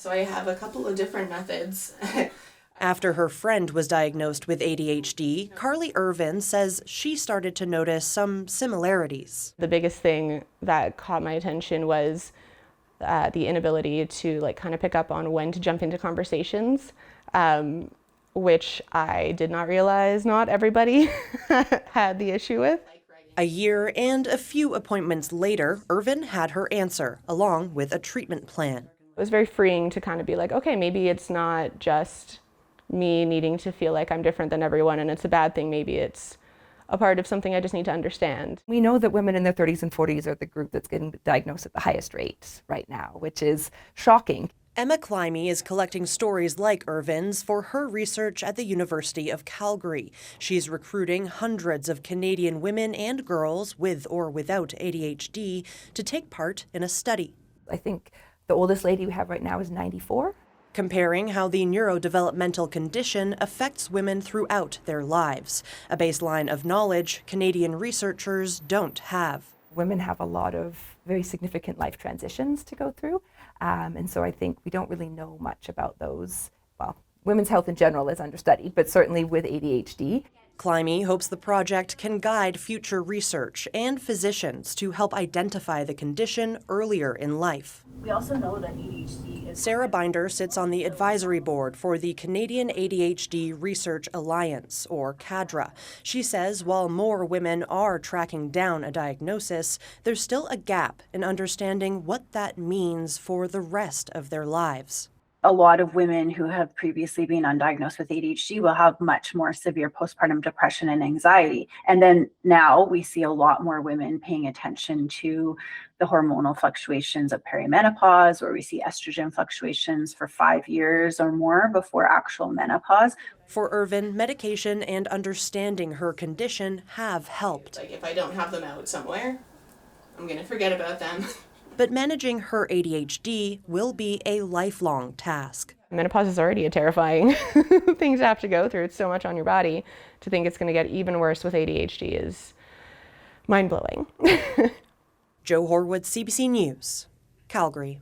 So I have a couple of different methods. After her friend was diagnosed with ADHD, Carly Irvin says she started to notice some similarities. The biggest thing that caught my attention was the inability to kind of pick up on when to jump into conversations, which I did not realize not everybody had the issue with. A year and a few appointments later, Irvin had her answer, along with a treatment plan. It was very freeing to kind of be like, okay, maybe it's not just me needing to feel like I'm different than everyone and it's a bad thing. Maybe it's a part of something I just need to understand. We know that women in their 30s and 40s are the group that's getting diagnosed at the highest rate right now, which is shocking. Emma Climie is collecting stories like Irvin's for her research at the University of Calgary. She's recruiting hundreds of Canadian women and girls with or without ADHD to take part in a study. I think the oldest lady we have right now is 94. Comparing how the neurodevelopmental condition affects women throughout their lives, a baseline of knowledge Canadian researchers don't have. Women have a lot of very significant life transitions to go through, and so I think we don't really know much about those. Well, women's health in general is understudied, but certainly with ADHD. Climie hopes the project can guide future research and physicians to help identify the condition earlier in life. We also know that ADHD is... Sarah Binder sits on the advisory board for the Canadian ADHD Research Alliance, or CADRA. She says while more women are tracking down a diagnosis, there's still a gap in understanding what that means for the rest of their lives. A lot of women who have previously been undiagnosed with ADHD will have much more severe postpartum depression and anxiety. And then now we see a lot more women paying attention to the hormonal fluctuations of perimenopause, where we see estrogen fluctuations for 5 years or more before actual menopause. For Irvin, medication and understanding her condition have helped. Like if I don't have them out somewhere, I'm going to forget about them. But managing her ADHD will be a lifelong task. Menopause is already a terrifying thing to have to go through. It's so much on your body. To think it's going to get even worse with ADHD is mind-blowing. Jo Horwood, CBC News, Calgary.